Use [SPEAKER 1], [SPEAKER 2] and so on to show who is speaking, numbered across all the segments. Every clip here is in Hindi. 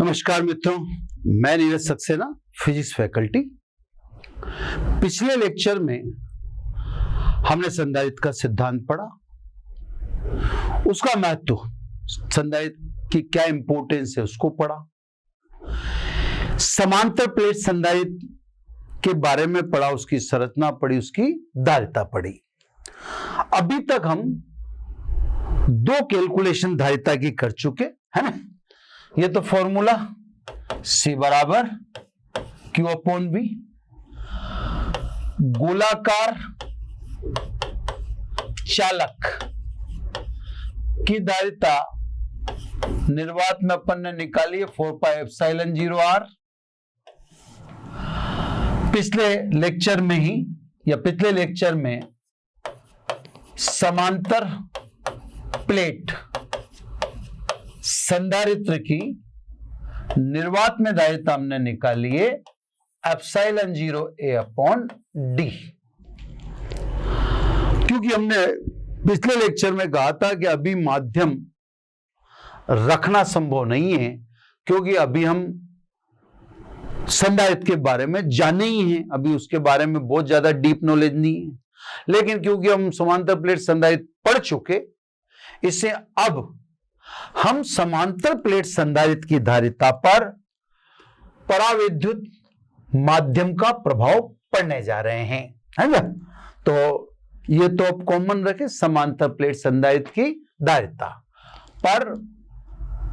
[SPEAKER 1] नमस्कार मित्रों, मैं नीरज सक्सेना, फिजिक्स फैकल्टी। पिछले लेक्चर में हमने संधारित्र का सिद्धांत पढ़ा, उसका महत्व, संधारित्र की क्या इंपॉर्टेंस है उसको पढ़ा, समांतर प्लेट संधारित्र के बारे में पढ़ा, उसकी संरचना पढ़ी, उसकी धारिता पढ़ी। अभी तक हम दो कैलकुलेशन धारिता की कर चुके है ना। ये तो फॉर्मूला C बराबर Q अपॉन V, गोलाकार चालक की धारिता निर्वात में अपन ने निकाली है 4 पाई एप्सिलॉन 0 r। पिछले लेक्चर में ही या पिछले लेक्चर में समांतर प्लेट संधारित्र की निर्वात में धारिता हमने निकाली है एप्सिलॉन 0 a अपॉन d। क्योंकि हमने पिछले लेक्चर में कहा था कि अभी माध्यम रखना संभव नहीं है, क्योंकि अभी हम संधारित्र के बारे में जाने ही हैं, अभी उसके बारे में बहुत ज्यादा डीप नॉलेज नहीं है। लेकिन क्योंकि हम समांतर प्लेट संधारित्र पढ़ चुके, इससे अब हम समांतर प्लेट संधारित्र की धारिता पर पराविद्युत माध्यम का प्रभाव पढ़ने जा रहे हैं, है ना। तो ये तो अब कॉमन रखे, समांतर प्लेट संधारित्र की धारिता पर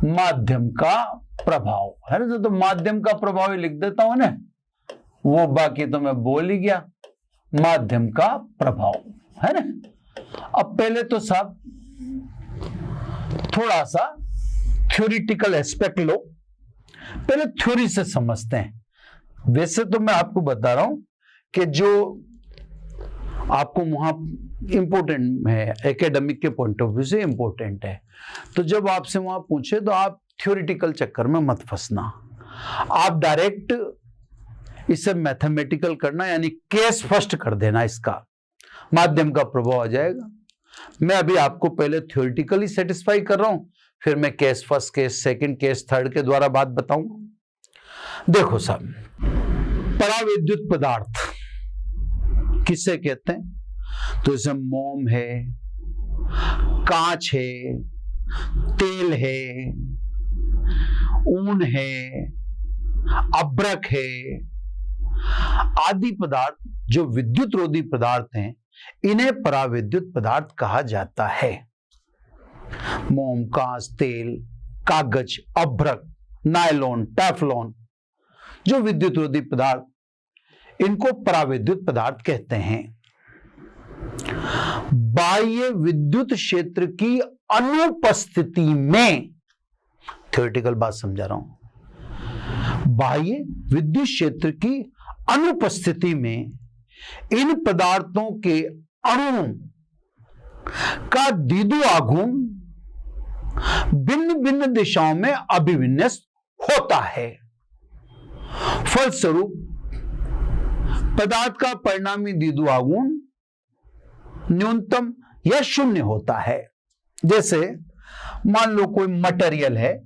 [SPEAKER 1] माध्यम का प्रभाव, है ना। तो माध्यम का प्रभाव ही लिख देता हूं ना, वो बाकी तो मैं बोल ही गया, माध्यम का प्रभाव, है ना। अब पहले तो साहब थोड़ा सा थ्योरेटिकल एस्पेक्ट लो, पहले थ्योरी से समझते हैं। वैसे तो मैं आपको बता रहा हूं कि जो आपको वहां इंपॉर्टेंट है, एकेडमिक के पॉइंट ऑफ व्यू से इंपॉर्टेंट है, तो जब आपसे वहां पूछे तो आप थ्योरेटिकल चक्कर में मत फंसना, आप डायरेक्ट इसे मैथमेटिकल करना, यानी केस फर्स्ट कर देना, इसका माध्यम का प्रभाव आ जाएगा। मैं अभी आपको पहले थ्योरेटिकली सेटिस्फाई कर रहा हूं, फिर मैं case first, case second, case third के द्वारा बात बताऊंगा। देखो साहब, पराविद्युत पदार्थ किसे कहते हैं? तो इसे मोम है, कांच है, तेल है, ऊन है, अभ्रक है, आदि पदार्थ जो विद्युत रोधी पदार्थ हैं, इन्हें पराविद्युत पदार्थ कहा जाता है। मोम, कांच, तेल, कागज, अभ्रक, नायलॉन, टेफ्लॉन, जो विद्युत रोधी पदार्थ, इनको पराविद्युत पदार्थ कहते हैं। बाह्य विद्युत क्षेत्र की अनुपस्थिति में, थ्योरेटिकल बात समझा रहा हूं, बाह्य विद्युत क्षेत्र की अनुपस्थिति में इन पदार्थों के अणुओं का द्विध्रुव आघूर्ण भिन्न भिन्न दिशाओं में अभिविन्यस्त होता है। फलस्वरूप पदार्थ का परिणामी द्विध्रुव आघूर्ण न्यूनतम या शून्य होता है। जैसे मान लो कोई मटेरियल है,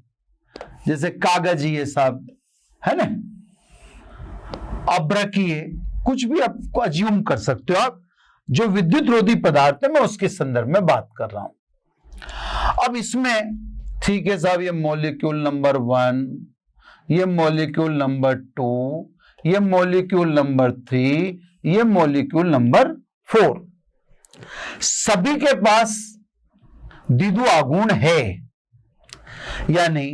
[SPEAKER 1] जैसे कागज ही है साहब, है ना, अभ्रक ही है, कुछ भी आपको अज्यूम कर सकते हो आप, जो विद्युत रोधी पदार्थ है, मैं उसके संदर्भ में बात कर रहा हूं। अब इसमें ठीक है साहब, ये मॉलिक्यूल नंबर 1, ये मॉलिक्यूल नंबर 2, ये मॉलिक्यूल नंबर 3, ये मॉलिक्यूल नंबर 4, सभी के पास द्विध्रुव आघूर्ण है, यानी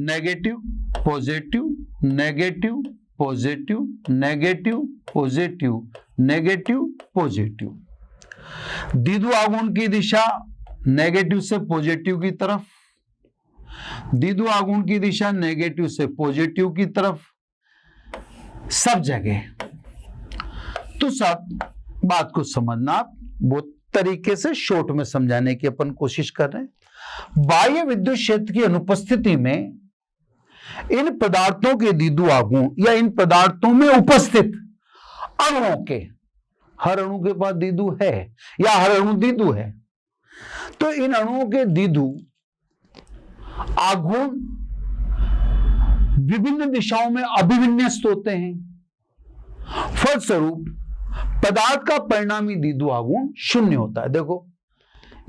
[SPEAKER 1] negative, positive, negative, positive, negative, positive, negative, positive. द्विध्रुव आघूर्ण की दिशा नेगेटिव से पॉजिटिव की तरफ, द्विध्रुव आघूर्ण की दिशा नेगेटिव से पॉजिटिव की तरफ, सब जगह। तो सब बात को समझना, आप बहुत तरीके से शॉर्ट में समझाने की अपन कोशिश कर रहे हैं। बाह्य विद्युत क्षेत्र की अनुपस्थिति में इन पदार्थों के द्विध्रुव आघूर्ण या इन पदार्थों में उपस्थित अणुओं के, हर अणु के पास द्विध्रुव है या हर अणु द्विध्रुव है, तो इन अणुओं के द्विध्रुव आघूर्ण विभिन्न दिशाओं में अभिविन्यस्त होते हैं। फलस्वरूप पदार्थ का परिणामी द्विध्रुव आघूर्ण शून्य होता है। देखो,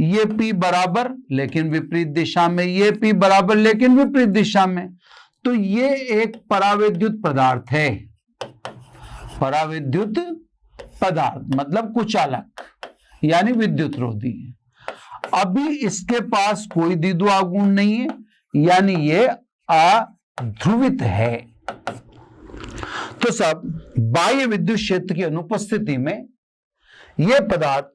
[SPEAKER 1] ये P बराबर लेकिन विपरीत दिशा में, ये P बराबर लेकिन विपरीत दिशा में, तो ये एक परावैद्युत पदार्थ है। परावैद्युत पदार्थ मतलब कुचालक यानी विद्युत रोधी है। अभी इसके पास कोई द्विध्रुव आघूर्ण नहीं है, यानी ये अध्रुवित है। तो सब बाह्य विद्युत क्षेत्र की अनुपस्थिति में यह पदार्थ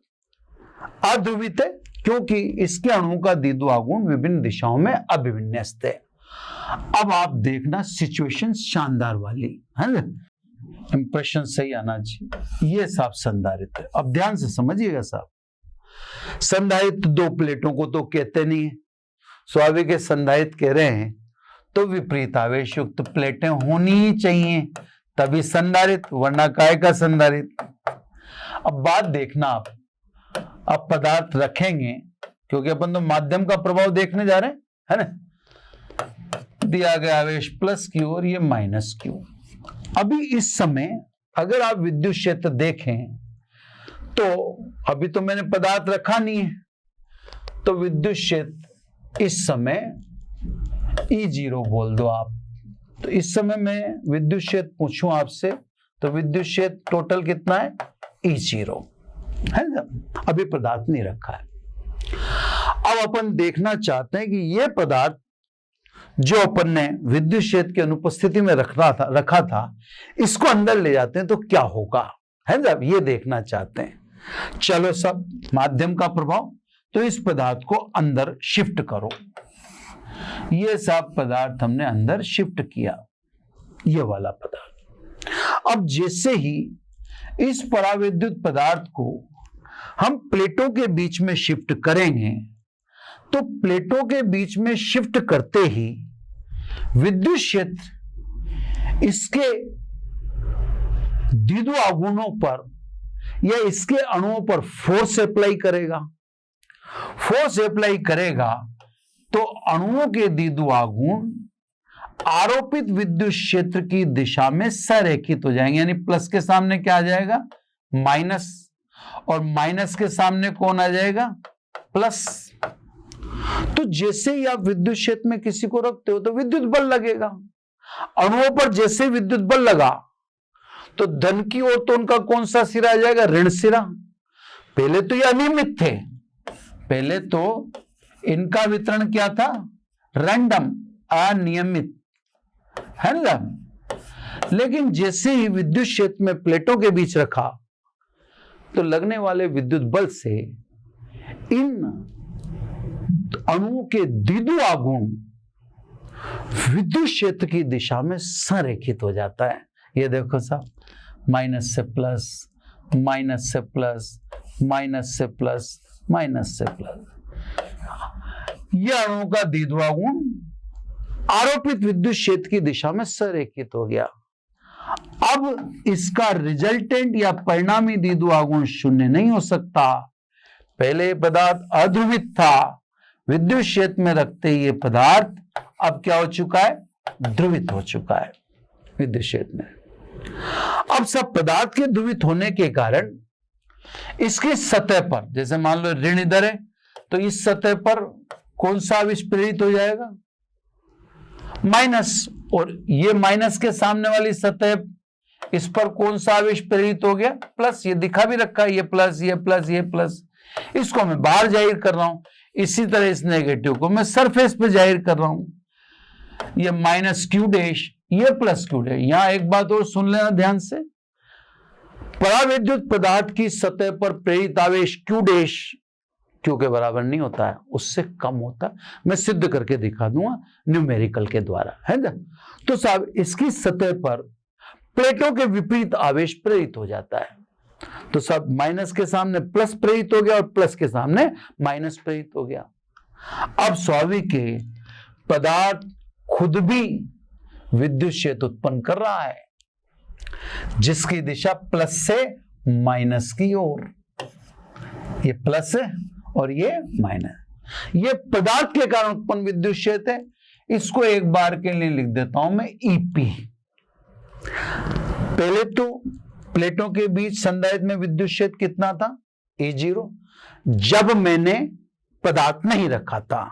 [SPEAKER 1] अध्रुवित है, क्योंकि इसके अणुओं का द्विध्रुव आघूर्ण विभिन्न दिशाओं में अभिविन्यस्त है। अब आप देखना, सिचुएशन शानदार वाली है ना, इंप्रेशन सही आना चाहिए। ये साहब संधारित्र है। अब ध्यान से समझिएगा साहब, संधारित्र दो प्लेटों को तो कहते नहीं है, स्वाभाविक है संधारित्र कह रहे हैं तो विपरीत आवेश युक्त प्लेटें होनी ही चाहिए, तभी संधारित्र, वरना काय का संधारित्र। अब बात देखना आप, अब पदार्थ रखेंगे क्योंकि अपन तो माध्यम का प्रभाव देखने जा रहे हैं, है ना। दिया गया आवेश प्लस क्यू और ये माइनस क्यू। अभी इस समय अगर आप विद्युत क्षेत्र देखें तो अभी तो मैंने पदार्थ रखा नहीं है, तो विद्युत क्षेत्र इस समय E0 बोल दो आप। तो इस समय मैं विद्युत क्षेत्र पूछूं आपसे, तो विद्युत क्षेत्र टोटल कितना है? E0 है ना। अभी पदार्थ नहीं रखा है। अब अपन देखना चाहते हैं कि यह पदार्थ जो अपन ने विद्युत क्षेत्र की अनुपस्थिति में रखा था, इसको अंदर ले जाते हैं तो क्या होगा, है ना, ये देखना चाहते हैं। चलो सब, माध्यम का प्रभाव, तो इस पदार्थ को अंदर शिफ्ट करो। ये सब पदार्थ हमने अंदर शिफ्ट किया, ये वाला पदार्थ। अब जैसे ही इस परावैद्युत पदार्थ को हम प्लेटों के बीच में शिफ्ट करेंगे, तो प्लेटों के बीच में शिफ्ट करते ही विद्युत क्षेत्र इसके द्विध्रुव आघूर्णों पर या इसके अणुओं पर फोर्स अप्लाई करेगा। फोर्स अप्लाई करेगा तो अणुओं के द्विध्रुव आघूर्ण आरोपित विद्युत क्षेत्र की दिशा में संरेखित हो जाएंगे, यानी प्लस के सामने क्या आ जाएगा? माइनस, और माइनस के सामने कौन आ जाएगा? प्लस। तो जैसे ही आप विद्युत क्षेत्र में किसी को रखते हो तो विद्युत बल लगेगा। अणुओं पर जैसे विद्युत बल लगा तो धन की ओर तो उनका कौन सा सिरा आ जाएगा? ऋण सिरा। पहले तो ये अनियमित थे, पहले तो इनका वितरण क्या था? रैंडम, अनियमित, है ना। लेकिन जैसे ही विद्युत क्षेत्र में प्लेटों के बीच रखा तो लगने वाले विद्युत बल से इन अणुओं के द्विध्रुव आघूर्ण विद्युत क्षेत्र की दिशा में संरेखित हो जाता है। ये देखो साहब, माइनस से प्लस, माइनस से प्लस, माइनस से प्लस, माइनस से प्लस। यह अणुओं का द्विध्रुव आघूर्ण आरोपित विद्युत क्षेत्र की दिशा में संरेखित हो गया। अब इसका रिजल्टेंट या परिणामी द्विध्रुव आघूर्ण शून्य नहीं हो सकता। पहले पदार्थ अध्रुवित था, विद्युत क्षेत्र में रखते ही ये पदार्थ अब क्या हो चुका है? ध्रुवित हो चुका है विद्युत क्षेत्र में। अब सब पदार्थ के ध्रुवित होने के कारण इसकी सतह पर, जैसे मान लो ऋण इधर है, तो इस सतह पर कौन सा आवेश प्रेरित हो जाएगा? माइनस। और ये माइनस के सामने वाली सतह, इस पर कौन सा आवेश प्रेरित हो गया? प्लस। ये दिखा भी रखा है, ये प्लस, ये प्लस, ये प्लस। इसको मैं बाहर जाहिर कर रहा हूं, इसी तरह इस नेगेटिव को मैं सरफेस पे जाहिर कर रहा हूं। ये माइनस क्यू डैश, ये प्लस क्यू डैश। यहां एक बात और सुन लेना ध्यान से, परावैद्युत पदार्थ की सतह पर प्रेरित आवेश क्यू डैश क्यू के बराबर नहीं होता है, उससे कम होता है। मैं सिद्ध करके दिखा दूंगा न्यूमेरिकल के द्वारा, है ना। तो साहब इसकी सतह पर प्लेटों के विपरीत आवेश प्रेरित हो जाता है, तो सब माइनस के सामने प्लस प्रेरित हो गया और प्लस के सामने माइनस प्रेरित हो गया। अब स्वाभाविक है पदार्थ खुद भी विद्युत क्षेत्र उत्पन्न कर रहा है जिसकी दिशा प्लस से माइनस की ओर। ये प्लस है और ये माइनस। ये पदार्थ के कारण उत्पन्न विद्युत क्षेत्र है, इसको एक बार के लिए लिख देता हूं मैं ईपी। पहले तो प्लेटों के बीच संधारित्र में विद्युत क्षेत्र कितना था, E0, जब मैंने पदार्थ नहीं रखा था।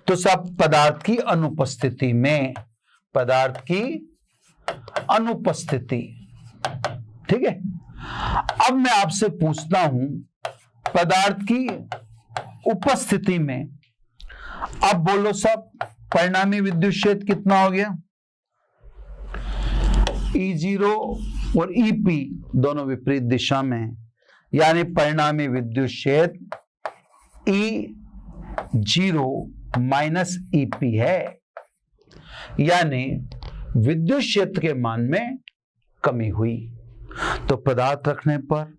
[SPEAKER 1] तो सब पदार्थ की अनुपस्थिति में, पदार्थ की अनुपस्थिति, ठीक है। अब मैं आपसे पूछता हूं पदार्थ की उपस्थिति में, अब बोलो सब परिणामी विद्युत क्षेत्र कितना हो गया, E0 और EP दोनों विपरीत दिशा में, यानी परिणामी विद्युत क्षेत्र E0 माइनस EP है, यानी विद्युत क्षेत्र के मान में कमी हुई। तो पदार्थ रखने पर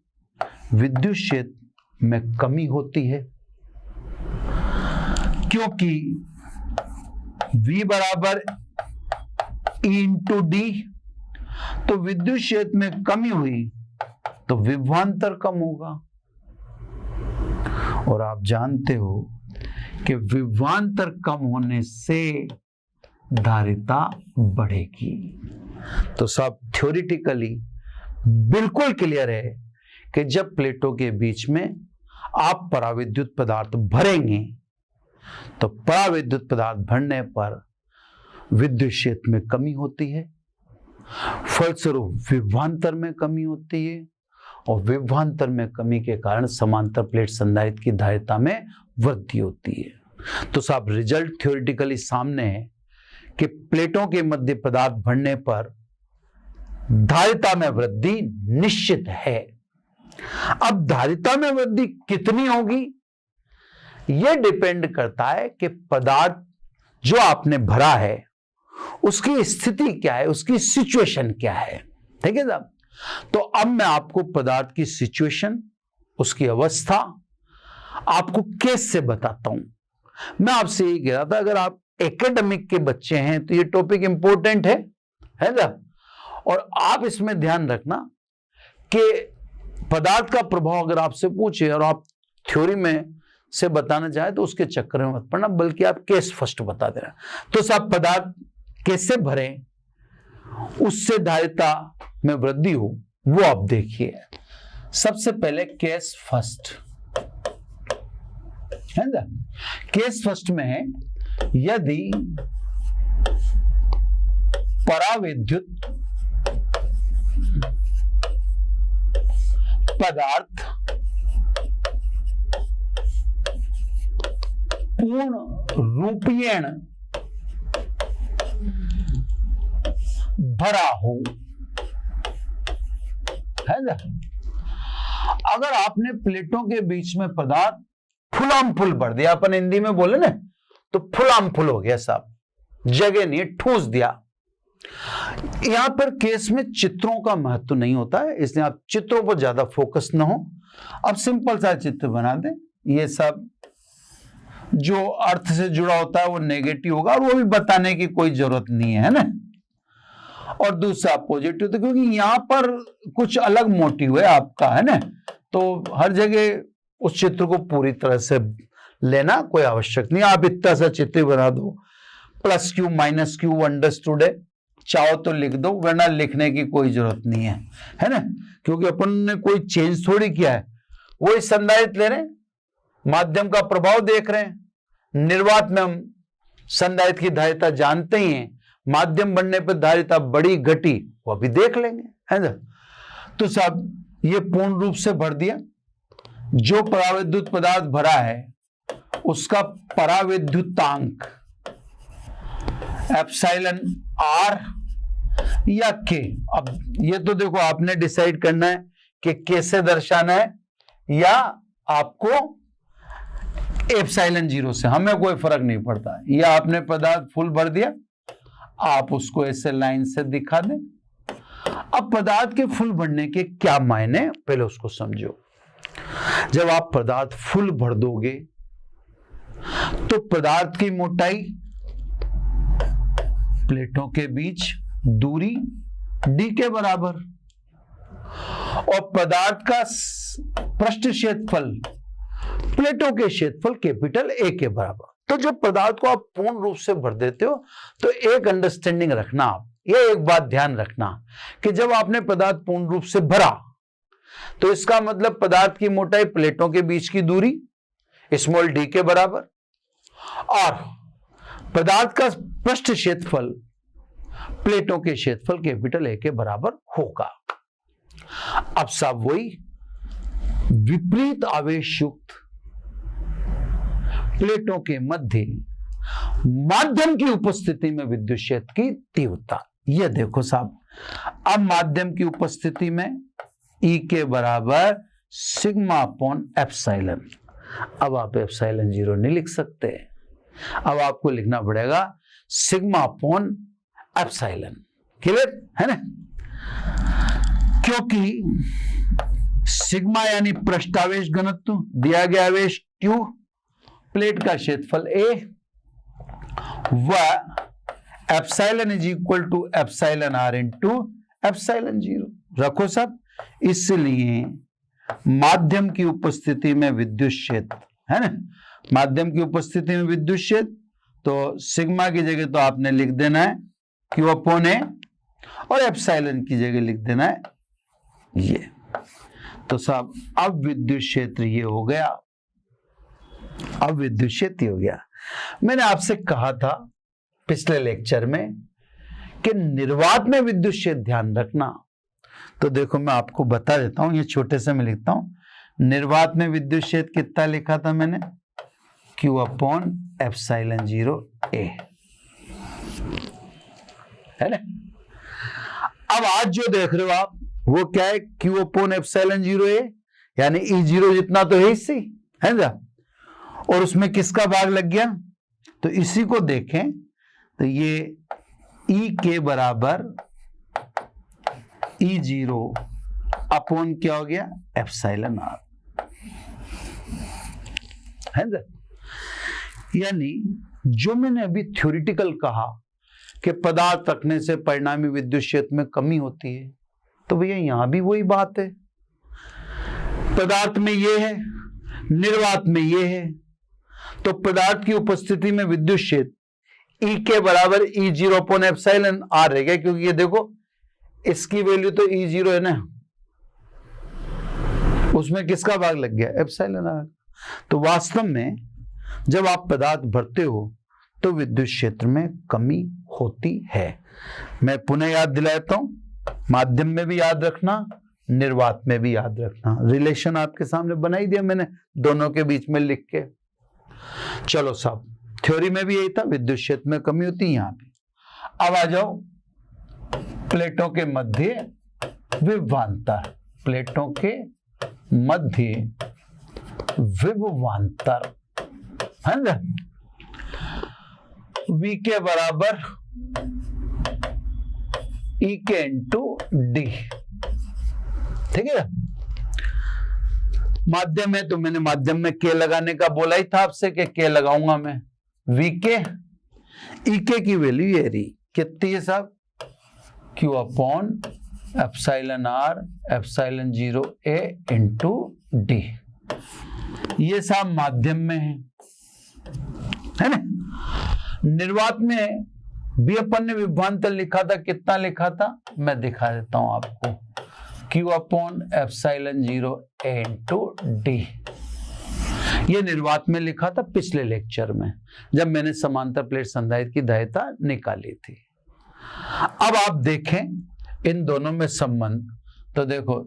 [SPEAKER 1] विद्युत क्षेत्र में कमी होती है, क्योंकि V बराबर E इंटू डी, तो विद्युत क्षेत्र में कमी हुई तो विभवांतर कम होगा। और आप जानते हो कि विभवांतर कम होने से धारिता बढ़ेगी। तो सब थ्योरेटिकली बिल्कुल क्लियर है कि जब प्लेटों के बीच में आप पराविद्युत पदार्थ भरेंगे तो पराविद्युत पदार्थ भरने पर विद्युत क्षेत्र में कमी होती है, फलस्वरूप विभवांतर में कमी होती है, और विभवांतर में कमी के कारण समांतर प्लेट संधारित्र की धारिता में वृद्धि होती है। तो साहब रिजल्ट थ्योरेटिकली सामने है कि प्लेटों के मध्य पदार्थ भरने पर धारिता में वृद्धि निश्चित है। अब धारिता में वृद्धि कितनी होगी यह डिपेंड करता है कि पदार्थ जो आपने भरा है उसकी स्थिति क्या है, उसकी सिचुएशन क्या है, ठीक है साहब। तो अब मैं आपको पदार्थ की सिचुएशन, उसकी अवस्था आपको केस से बताता हूं। मैं आपसे ये कह रहा था अगर आप एकेडमिक के बच्चे हैं तो ये टॉपिक इंपॉर्टेंट है ना, और आप इसमें ध्यान रखना कि पदार्थ का प्रभाव अगर आपसे पूछे और आप थ्योरी में से बताना चाहे तो उसके चक्कर में मत पड़ना, बल्कि आप केस फर्स्ट बता देना। तो सब पदार्थ कैसे भरें उससे धारिता में वृद्धि हो वो आप देखिए। सबसे पहले केस फर्स्ट है ना। केस फर्स्ट में है यदि पराविद्युत पदार्थ पूर्ण रूपीण भरा हो, है ना। अगर आपने प्लेटों के बीच में पदार्थ फुलाम फुल भर दिया, अपन हिंदी में बोले ना तो फुलाम फुल हो गया साहब, जगह नहीं ठूस दिया। यहां पर केस में चित्रों का महत्व नहीं होता है, इसलिए आप चित्रों पर ज्यादा फोकस ना हो। अब सिंपल सा चित्र बना दें, ये सब जो अर्थ से जुड़ा होता है वो नेगेटिव होगा और वो भी बताने की कोई जरूरत नहीं है ना। और दूसरा पॉजिटिव, तो क्योंकि यहां पर कुछ अलग मोटिव है आपका, है ना, तो हर जगह उस चित्र को पूरी तरह से लेना कोई आवश्यक नहीं। आप इतना सा चित्र बना दो, plus Q minus Q understood है, चाहो तो लिख दो, वरना लिखने की कोई जरूरत नहीं है ना, क्योंकि अपन ने कोई चेंज थोड़ी किया है। वही संधारित्र ले रहे हैं, माध्यम का प्रभाव देख रहे हैं। निर्वात में हम संधारित्र की धारिता जानते ही हैं, माध्यम बनने पर धारिता बढ़ी घटी वो भी देख लेंगे, है ना। तो साहब ये पूर्ण रूप से भर दिया। जो पराविद्युत पदार्थ भरा है उसका पराविद्युतांक एप्सिलॉन आर या के। अब ये तो देखो आपने डिसाइड करना है कि कैसे दर्शाना है, या आपको एप्सिलॉन 0 से, हमें कोई फर्क नहीं पड़ता। या आपने पदार्थ फुल भर दिया, आप उसको ऐसे लाइन से दिखा दें। अब पदार्थ के फुल भरने के क्या मायने, पहले उसको समझो। जब आप पदार्थ फुल भर दोगे तो पदार्थ की मोटाई, प्लेटों के बीच दूरी d के बराबर, और पदार्थ का पृष्ठ क्षेत्रफल प्लेटों के क्षेत्रफल कैपिटल A के बराबर। तो जो पदार्थ को आप पूर्ण रूप से भर देते हो, तो एक अंडरस्टैंडिंग रखना, आप ये एक बात ध्यान रखना कि जब आपने पदार्थ पूर्ण रूप से भरा तो इसका मतलब पदार्थ की मोटाई प्लेटों के बीच की दूरी स्मॉल डी के बराबर और पदार्थ का पृष्ठ क्षेत्रफल प्लेटों के क्षेत्रफल कैपिटल ए के बराबर होगा। अब सब वही विपरीत आवेश युक्त प्लेटों के मध्य माध्यम की उपस्थिति में विद्युत क्षेत्र की तीव्रता, ये देखो साहब, अब माध्यम की उपस्थिति में E के बराबर सिग्मा अपॉन एप्सिलॉन। अब आप एप्सिलॉन 0 नहीं लिख सकते, अब आपको लिखना पड़ेगा सिग्मा अपॉन एप्सिलॉन। क्लियर है ना? क्योंकि सिग्मा यानी पृष्ठावेश घनत्व, दिया गया आवेश Q, प्लेट का क्षेत्रफल A व epsilon is equal to epsilon R into epsilon 0 रखो सब। इसलिए माध्यम की उपस्थिति में विद्युत क्षेत्र है ना, माध्यम की उपस्थिति में विद्युत क्षेत्र, तो सिग्मा की जगह तो आपने लिख देना है Q अपॉन A और एप्सिलॉन की जगह लिख देना है ये। तो साहब अब विद्युत क्षेत्र ये हो गया, अब विद्युत क्षेत्र हो गया। मैंने आपसे कहा था पिछले लेक्चर में कि निर्वात में विद्युत क्षेत्र ध्यान रखना, तो देखो मैं आपको बता देता हूं, ये छोटे से मैं लिखता हूं। निर्वात में विद्युत क्षेत्र कितना लिखा था मैंने? Q अपॉन एप्सिलॉन 0 A है ना। अब आज जो देख रहे हो आप वो क्या है? Q अपॉन एप्सिलॉन 0 A, यानी E0 जितना तो है इसी है ना, और उसमें किसका भाग लग गया? तो इसी को देखें तो ये E के बराबर E0 अपॉन क्या हो गया? एप्सिलॉन R है ना। यानी जो मैंने अभी थ्योरेटिकल कहा कि पदार्थ रखने से परिणामी विद्युत क्षेत्र में कमी होती है, तो भैया यहां भी वही बात है। पदार्थ में ये है, निर्वात में ये है, तो पदार्थ की उपस्थिति में विद्युत क्षेत्र E के बराबर E0 अपॉन एप्सिलॉन R रहेगा, क्योंकि ये देखो इसकी वैल्यू तो E0 है ना, उसमें किसका भाग लग गया? Epsilon R। तो वास्तव में जब आप पदार्थ भरते हो तो विद्युत क्षेत्र में कमी होती है। मैं पुनः याद दिलाता हूं, माध्यम में भी याद रखना, निर्वात में भी याद रखना। रिलेशन आपके सामने बना ही दिया मैंने दोनों के बीच में लिख के। चलो साहब, थ्योरी में भी यही था, विद्युत क्षेत्र में कमी होती है यहां भी। अब आ जाओ प्लेटों के मध्य विभवांतर, प्लेटों के मध्य विभवांतर है ना, V के बराबर E के इंटू डी, ठीक है। माध्यम है तो मैंने माध्यम में K लगाने का बोला ही था आपसे कि K लगाऊंगा मैं। V के E के की वैल्यू ये रही, कितनी है साहब? Q upon epsilon R epsilon 0 A into D. ये साहब माध्यम में है ना। निर्वात में भी अपन ने विभवांतर लिखा था, कितना लिखा था मैं दिखा देता हूं आपको। Q upon epsilon 0 A into D, ये निर्वात में लिखा था पिछले लेक्चर में जब मैंने समांतर प्लेट संधारित्र की धारिता निकाली थी। अब आप देखें इन दोनों में संबंध, तो देखो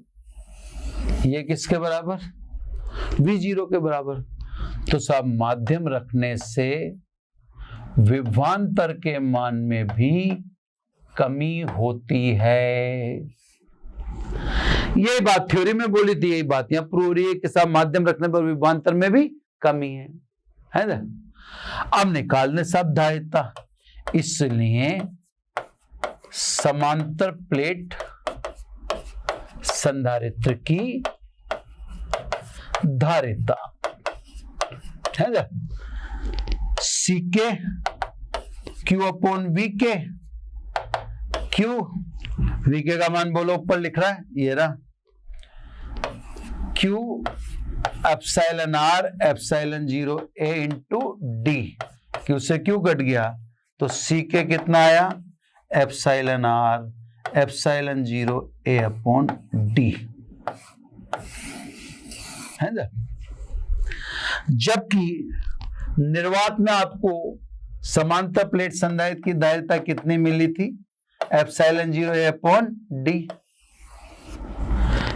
[SPEAKER 1] ये किसके बराबर? V0 के बराबर। तो साहब माध्यम रखने से विभवांतर के मान में भी कमी होती है। यही बात थ्योरी में बोली थी, यही बात यहां प्रूव हो रही है कि साहब माध्यम रखने पर विभवांतर में भी कमी है ना। अब निकालने सब धारिता, इसलिए समांतर प्लेट संधारित्र की धारिता है ना, सी के Q अपॉन वी के। Q वी के का मान बोलो, ऊपर लिख रहा है ये रहा, Q epsilon R epsilon 0 A into D. Q से Q कट गया तो Ck कितना आया, epsilon r epsilon 0 A upon D है ना। जबकि निर्वात में आपको समांतर प्लेट संधारित्र की दायित्व कितनी मिली थी, एप्सिलॉन 0 A अपॉन D।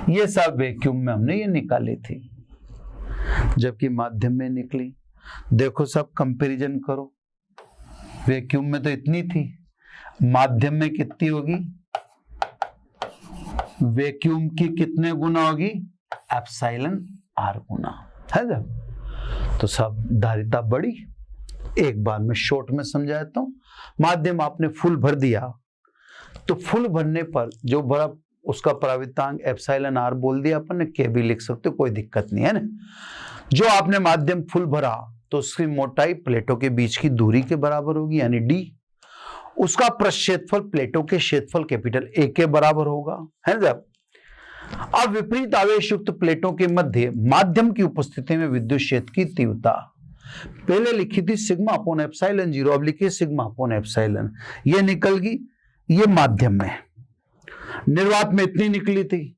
[SPEAKER 1] ये सब वैक्यूम में हमने ये निकाली थी, जबकि माध्यम में निकली। देखो सब कंपैरिजन करो, वैक्यूम में तो इतनी थी, माध्यम में कितनी होगी, वैक्यूम की कितने गुना होगी, एप्सिलॉन r गुना है ना। तो सब धारिता बढ़ी। एक बार मैं शॉर्ट में समझाता हूं। माध्यम आपने फुल भर दिया तो फुल भरने पर जो भरा उसका परावितांक एप्सिलॉन r बोल दिया अपन ने, के भी लिख सकते हो, कोई दिक्कत नहीं है ना। जो आपने माध्यम फुल भरा तो उसकी मोटाई प्लेटों के बीच की दूरी के बराबर होगी यानी d। उसका प्रक्षेत्रफल प्लेटों के क्षेत्रफल कैपिटल A के बराबर होगा है ना। अब विपरीत आवेश युक्त प्लेटों के मध्य माध्यम की उपस्थिति में विद्युत क्षेत्र की तीव्रता पहले लिखी थी सिग्मा अपॉन एप्सिलॉन 0, अब लिखिए सिग्मा अपॉन एप्सिलॉन। ये निकल गई, ये माध्यम में, निर्वात में इतनी निकली थी।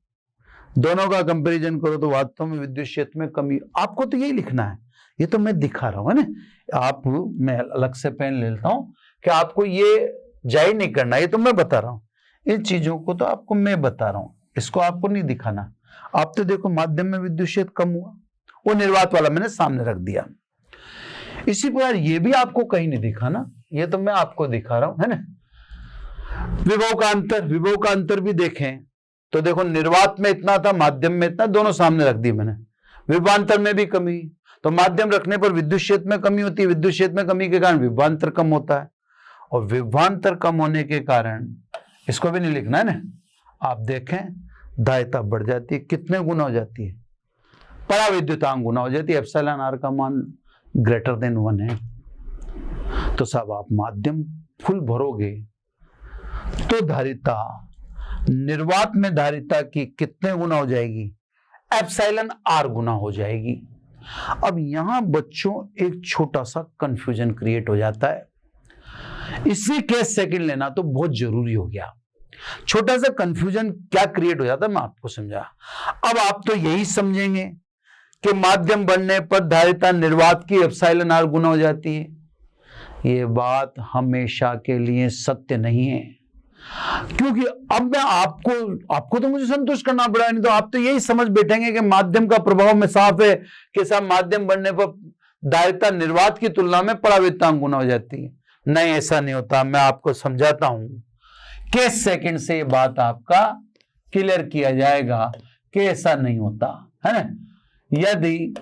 [SPEAKER 1] दोनों का कंपैरिजन करो तो वास्तव में विद्युत क्षेत्र में कमी। आपको तो यही लिखना है, ये तो मैं दिखा रहा हूं है ना। आप, मैं अलग से पेन ले लेता हूं कि आपको ये जारी नहीं करना, ये तो मैं बता रहा हूं। इन चीजों को तो आपको मैं बता रहा हूं, इसको आपको नहीं दिखाना। आप तो देखो माध्यम में विद्युत क्षेत्र कम हुआ, वो निर्वात वाला मैंने सामने रख दिया। इसी प्रकार ये भी आपको कहीं नहीं दिखाना, ये तो मैं आपको दिखा रहा हूं है ना। विभव का अंतर भी देखें तो देखो निर्वात में इतना था, माध्यम में इतना, दोनों सामने रख दिए मैंने। विभवांतर में भी कमी, तो माध्यम रखने पर विद्युत क्षेत्र में कमी होती है, विद्युत क्षेत्र में कमी के कारण विभवांतर कम होता है, और विभवांतर कम होने के कारण इसको भी नहीं लिखना है ना। आप देखें दायित्व बढ़ जाती है, कितने गुना हो जाती है, पराविद्युतांक गुना हो जाती है। एप्सिलॉन r का मान ग्रेटर देन 1 है। तो साहब आप माध्यम फुल भरोगे तो धारिता निर्वात में धारिता की कितने गुना हो जाएगी, एप्सिलॉन r गुना हो जाएगी। अब यहां बच्चों एक छोटा सा कंफ्यूजन क्रिएट हो जाता है, इसी केस सेकंड लेना तो बहुत जरूरी हो गया। छोटा सा कंफ्यूजन क्या क्रिएट हो जाता है मैं आपको समझा। अब आप तो यही समझेंगे कि माध्यम बनने पर धारिता निर्वात की एप्सिलॉन r गुना हो जाती है। ये बात हमेशा के लिए सत्य नहीं है, क्योंकि अब मैं आपको तो मुझे संतुष्ट करना पड़ा, नहीं तो आप तो यही समझ बैठेंगे कि माध्यम का प्रभाव में साफ है कि साहब माध्यम बनने पर धारिता निर्वात की तुलना में पराविद्युतांक गुना हो जाती है। नहीं, ऐसा नहीं होता। मैं आपको समझाता हूं, केस सेकंड से ये बात आपका क्लियर किया जाएगा कि ऐसा नहीं होता है ना। यदि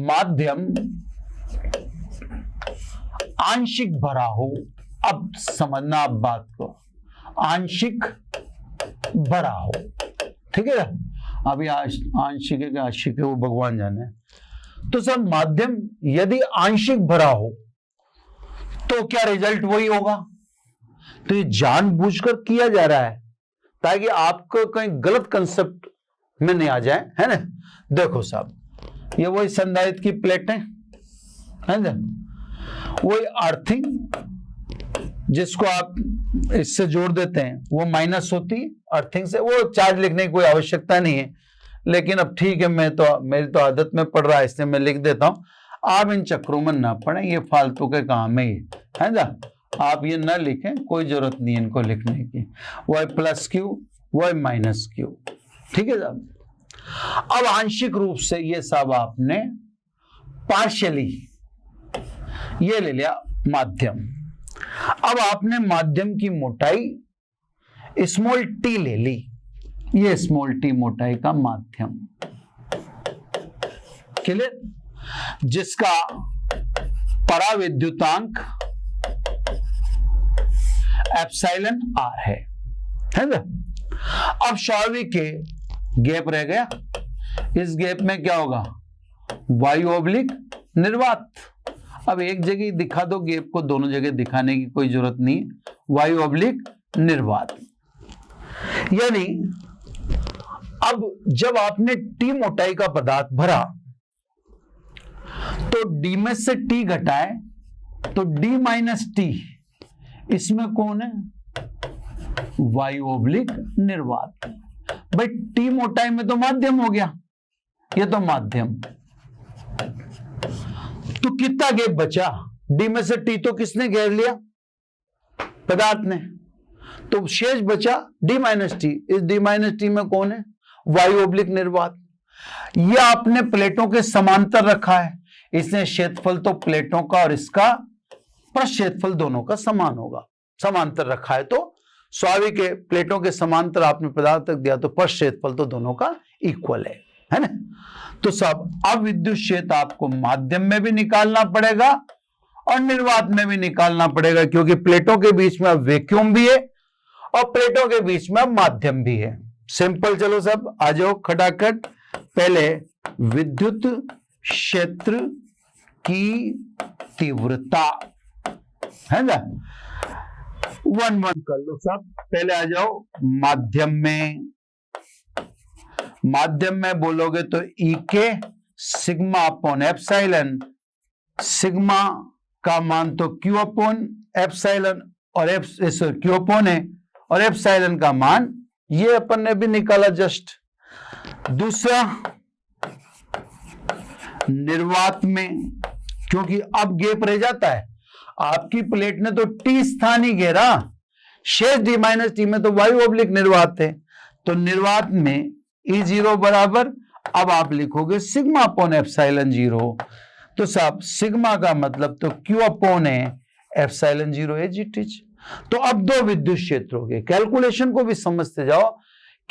[SPEAKER 1] माध्यम आंशिक भरा हो, अब समझना आप बात को, आंशिक भरा हो, ठीक है ना। अभी आंशिक है क्या आंशिक है वो भगवान जाने। तो सब माध्यम यदि आंशिक भरा हो तो क्या रिजल्ट वही होगा। तो ये जानबूझकर किया जा रहा है ताकि आपको कहीं गलत कंसेप्ट में नहीं आ जाए, है ना। देखो साहब, ये वही संधारित्र की प्लेटें है ना, वही अर्थिंग जिसको आप इससे जोड़ देते हैं वो माइनस होती अर्थिंग से। वो चार्ज लिखने की कोई आवश्यकता नहीं है, लेकिन अब ठीक है, मेरी तो आदत में पड़ रहा है इसलिए मैं लिख देता हूं। आप इन चक्रों में ना पढ़ें, ये फालतू के काम है ना। आप ये ना लिखें, कोई जरूरत नहीं है इनको लिखने की। Y plus Q, Y minus Q, ठीक है साहब। अब आंशिक रूप से ये सब आपने पार्शियली ये ले लिया माध्यम। अब आपने माध्यम की मोटाई स्मॉल टी ले ली, ये स्मॉल टी मोटाई का माध्यम, क्लियर, जिसका पराविद्युतांक एप्सिलॉन r है ना। अब स्वाभाविक के गैप रह गया, इस गैप में क्या होगा, वायु ऑब्लिक निर्वात। अब एक जगह दिखा दो गैप को, दोनों जगह दिखाने की कोई जरूरत नहीं, वायु ऑब्लिक निर्वात। यानी अब जब आपने टी मोटाई का पदार्थ भरा तो डी में से टी घटाए तो d माइनस टी इसमें कौन है? वायु ओब्लिक निर्वात। भाई टी मोटाई में तो माध्यम हो गया, ये तो माध्यम। तो कितना गैप बचा? डी में से टी तो किसने घेर लिया? पदार्थ ने। तो शेष बचा डी माइनस टी। इस डी माइनस टी में कौन है? वायु ओब्लिक निर्वात। ये आपने प्लेटों के समांतर रखा है, इसने क्षेत्रफल तो प्लेटों का और इसका पृष्ठ क्षेत्रफल दोनों का समान होगा। समांतर रखा है तो स्वाभाविक है, प्लेटों के समांतर आपने पदार्थ तक दिया तो पृष्ठ क्षेत्रफल तो दोनों का इक्वल है ना? तो सब अब विद्युत क्षेत्र आपको माध्यम में भी निकालना पड़ेगा और निर्वात में भी निकालना पड़ेगा, क्योंकि प्लेटों के बीच में अब वैक्यूम भी है और प्लेटों के बीच में अब माध्यम भी है। सिंपल, चलो सब आ जाओ खटाखट। पहले विद्युत क्षेत्र की तीव्रता है ना, 1-1 कर लो सब। पहले आ जाओ माध्यम में। माध्यम में बोलोगे तो ई के सिग्मा अपॉन एप्सिलॉन, सिग्मा का मान तो क्यू अपॉन एप्सिलॉन और क्यू अपॉन है, और एप्सिलॉन का मान ये अपन ने भी निकाला जस्ट। दूसरा निर्वात में, क्योंकि अब गैप रह जाता है, आपकी प्लेट ने तो टी स्थान ही घेरा, शेष डी माइनस टी में तो वायु ओब्लिक निर्वात है। तो निर्वात में ई जीरो बराबर, अब आप लिखोगे सिग्मा अपॉन एप्सिलॉन जीरो। तो साहब सिग्मा का मतलब तो क्यू अपॉन है epsilon zero as it is. तो अब दो विद्युत क्षेत्र हो गए। कैलकुलेशन को भी समझते जाओ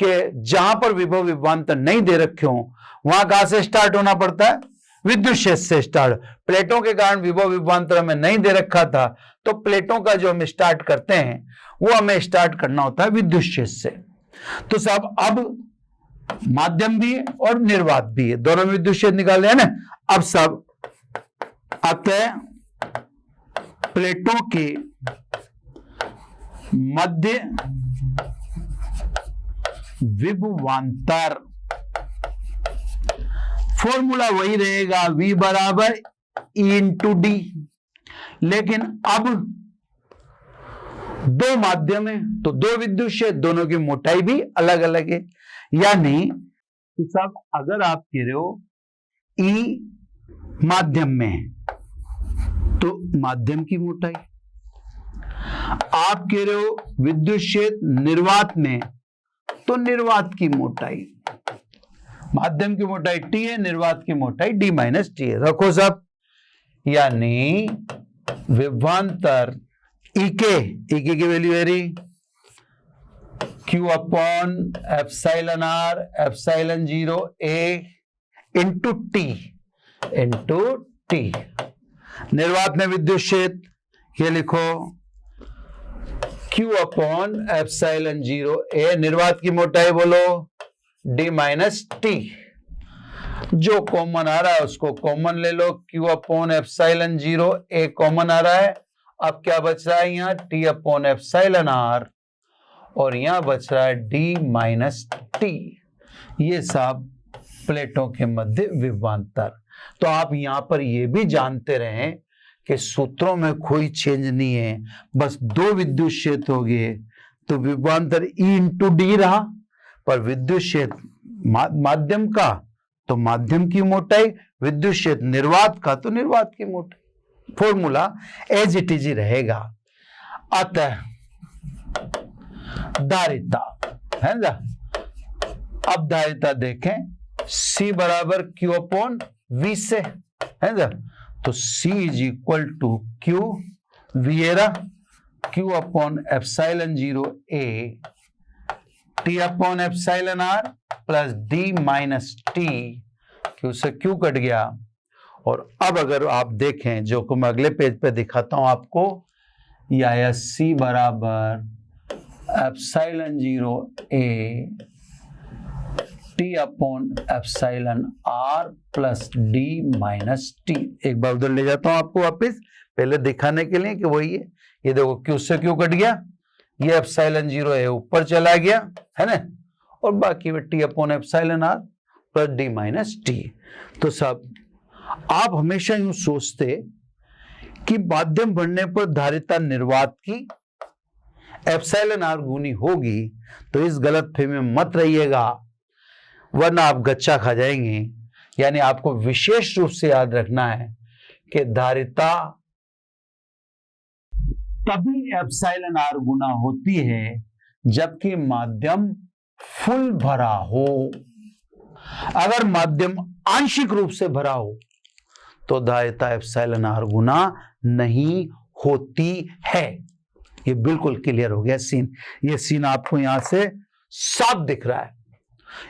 [SPEAKER 1] कि जहां पर विभव विभवांतर नहीं दे रखे हो वहां कहां से स्टार्ट होना पड़ता है? विद्युत क्षेत्र से स्टार्ट। प्लेटों के कारण विभव विभवांतर हमें नहीं दे रखा था, तो प्लेटों का जो हम स्टार्ट करते हैं वो हमें स्टार्ट करना होता है विद्युत क्षेत्र से। तो साहब अब माध्यम भी है और निर्वात भी है, दोनों में विद्युत क्षेत्र निकाल लिया ना। अब सब अतः प्लेटों के मध्य विभवांतर, फॉर्मूला वही रहेगा V बराबर E इंटू डी। लेकिन अब दो माध्यम है तो दो विद्युत क्षेत्र, दोनों की मोटाई भी अलग अलग है। यानी तो सब अगर आप कह रहे हो E माध्यम में तो माध्यम की मोटाई, आप कह रहे हो विद्युत क्षेत्र निर्वात में तो निर्वात की मोटाई। माध्यम की मोटाई टी है, निर्वात की मोटाई डी माइनस टी है। रखो सब। यानी विभवांतर इके की वैल्यू वेरी Q upon epsilon R epsilon zero A into T. निर्वात में विद्युत क्षेत्र ये लिखो Q upon epsilon zero A, निर्वात की मोटाई बोलो डी माइनस टी। जो कॉमन आ रहा है उसको कॉमन ले लो, Q upon epsilon zero A common आ रहा है। अब क्या बच रहा है यहाँ? टी अपॉन एप्सिलॉन आर, और यहां बच रहा है डी माइनस टी। ये सब प्लेटों के मध्य विभवांतर। तो आप यहां पर ये भी जानते रहें कि सूत्रों में कोई चेंज नहीं है, बस दो विद्युत क्षेत्र हो गए तो विभवांतर ई इंटू डी रहा, पर विद्युत क्षेत्र माध्यम का तो माध्यम की मोटाई, विद्युत क्षेत्र निर्वात का तो निर्वात की मोटाई। फॉर्मूला एज इट इज ही रहेगा। अतः धारिता है ना, अब धारिता देखें C बराबर Q अपॉन V से है ना, तो C is equal to Q विएरा Q upon epsilon zero A T upon epsilon R plus D minus T। Q से Q कट गया। और अब अगर आप देखें जो को मैं अगले पेज पे दिखाता हूं आपको, या C बराबर epsilon zero A T upon epsilon R plus D minus T। एक बार उधर ले जाता हूं आपको वापस, पहले दिखाने के लिए कि वही है। ये देखो Q से Q कट गया, ये एप्सिलॉन जीरो है ऊपर चला गया है ना, और बाकी में T upon epsilon R plus D minus T। तो सब आप हमेशा यूं सोचते कि माध्यम बढ़ने पर धारिता निर्वात की एप्सिलॉन आर गुनी होगी, तो इस गलतफहमी में मत रहिएगा, वरना आप गच्चा खा जाएंगे। यानी आपको विशेष रूप से याद रखना है कि धारिता तभी एप्सिलॉन आर गुना होती है जबकि माध्यम फुल भरा हो। अगर माध्यम आंशिक रूप से भरा हो तो धारिता एप्सिलॉन आर गुना नहीं होती है। ये बिल्कुल क्लियर हो गया सीन। ये सीन आपको यहां से साफ दिख रहा है।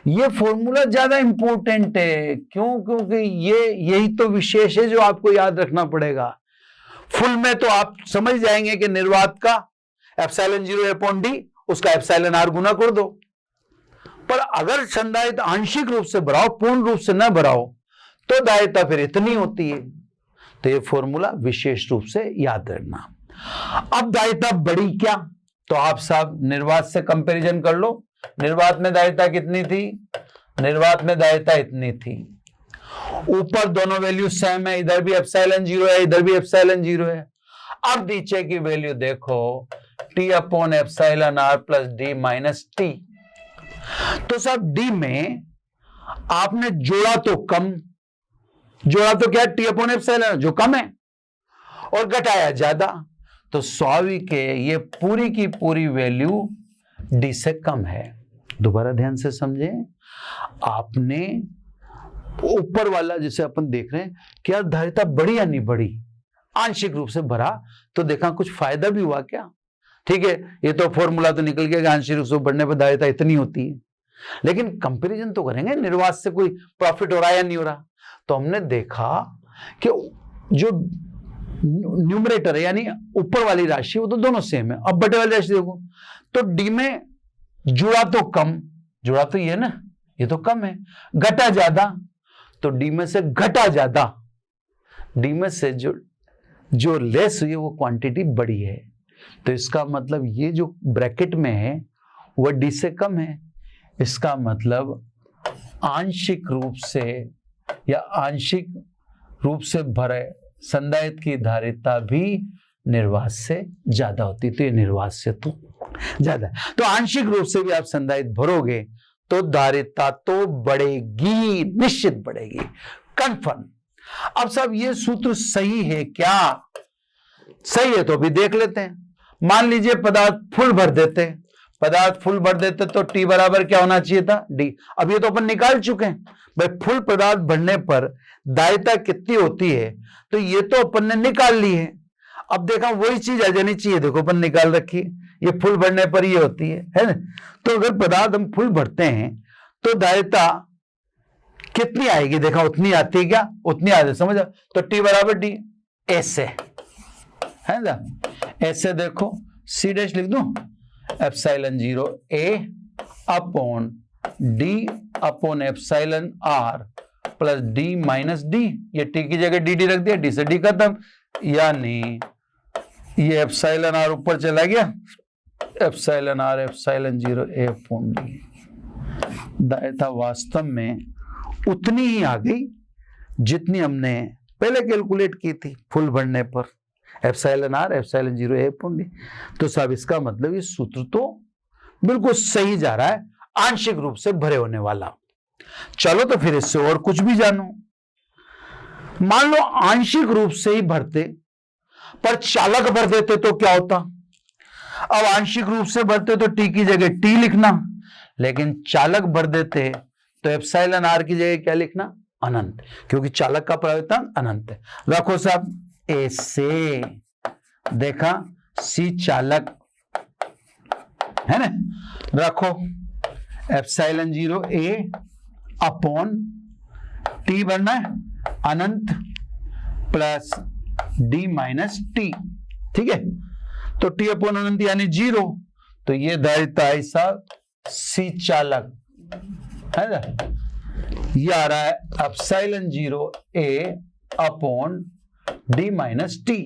[SPEAKER 1] ये फॉर्मूला ज्यादा इंपॉर्टेंट है। क्यों? क्योंकि यही तो विशेष है जो आपको याद रखना पड़ेगा। फुल में तो आप समझ जाएंगे कि निर्वात का एप्सिलॉन 0 अपॉन डी, उसका एप्सिलॉन आर गुना कर दो। पर अगर संधारित आंशिक रूप से भराओ, पूर्ण रूप से न भराओ, तो धारिता फिर इतनी होती है। तो ये फॉर्मूला विशेष रूप से याद रखना। अब धारिता बढ़ी क्या? तो आप साहब निर्वात से कंपैरिजन कर लो। निर्वात में धारिता कितनी थी? निर्वात में धारिता इतनी थी। ऊपर दोनों वैल्यू सेम है, इधर भी एप्सिलॉन 0 है, इधर भी एप्सिलॉन 0 है। अब नीचे की वैल्यू देखो, T upon epsilon R plus D minus T. तो साहब डी में आपने जोड़ा तो कम, जोड़ा तो क्या? टी अपॉन एप्सिलॉन जो कम है, और घटाया ज्यादा। तो स्वाभाविक है ये पूरी की पूरी वैल्यू डी से कम है। दोबारा ध्यान से समझें। आपने ऊपर वाला जिसे अपन देख रहे हैं, क्या धारिता बढ़ी या नहीं बढ़ी? आंशिक रूप से भरा तो देखा कुछ फायदा भी हुआ क्या? ठीक है, ये तो फॉर्मूला तो निकल गया कि आंशिक रूप से बढ़ने पर धारिता इतनी होती है। लेकिन कंपैरिजन तो करेंगे, निर्वात से कोई प्रॉफिट हो रहा है या नहीं हो रहा। तो हमने देखा कि जो न्यूमरेटर है यानी ऊपर वाली राशि वो तो दोनों सेम है। अब बटे वाली राशि देखो, तो डी में जुड़ा तो कम, जुड़ा तो ये ना, ये तो कम है। घटा ज्यादा, तो डी में से घटा ज्यादा। डी में से जो लेस हुई है वो क्वांटिटी बड़ी है। तो इसका मतलब ये जो ब्रैकेट में है वह डी से कम है। इसका मतलब आंशिक रूप से या आंशिक रूप से भरे संधारित्र की धारिता भी निर्वात से ज्यादा होती। तो ये निर्वात से तो ज्यादा है। तो आंशिक रूप से भी आप संधारित्र भरोगे तो धारिता तो बढ़ेगी, निश्चित बढ़ेगी, कंफर्म। अब साहब ये सूत्र सही है क्या? सही है तो अभी देख लेते हैं। मान लीजिए पदार्थ फुल भर देते, पदार्थ फुल भर देते तो टी बराबर क्या होना चाहिए था? डी। अब ये तो अपन निकाल चुके हैं भाई, फुल पदार्थ भरने पर धारिता कितनी होती है, तो ये तो अपन ने निकाल ली है। अब देखा वही चीज आ जानी चाहिए। देखो अपन निकाल रखी, ये फुल भरने पर ये होती है ना। तो अगर पदार्थ हम फुल भरते हैं तो धारिता कितनी आएगी? देखा उतनी आती है क्या? उतनी आती, समझ। तो टी बराबर डी, ऐसे है ना, ऐसे देखो सी डैश लिख दूं, epsilon 0 A upon D upon epsilon R plus D minus D. ये टी की जगह डी डी रख दिया, डी से डी खत्म। यानी ये एप्सिलॉन आर ऊपर चला गया, epsilon R epsilon 0 A upon D. धारिता वास्तव में उतनी ही आ गई जितनी हमने पहले कैलकुलेट की थी फुल भरने पर, epsilon R epsilon 0 A upon D. तो साहब इसका मतलब ये सूत्र तो बिल्कुल सही जा रहा है, आंशिक रूप से भरे होने वाला। चलो तो फिर इससे और कुछ भी जानो। मान लो आंशिक रूप से ही भरते पर चालक भर देते तो क्या होता? अब आंशिक रूप से भरते तो टी की जगह टी लिखना, लेकिन चालक भर देते तो एप्सिलॉन आर की जगह क्या लिखना? अनंत, क्योंकि चालक का प्रवर्तन अनंत है। रखो साहब ऐसे, देखा सी चालक है ना, रखो एप्सिलॉन 0 ए अपॉन टी बनना है अनंत प्लस डी माइनस टी। ठीक है, तो टी अपॉन अनंत यानी 0। तो ये धारिता ऐसा सी चालक है ना, ये आ रहा है epsilon 0 A upon D minus T.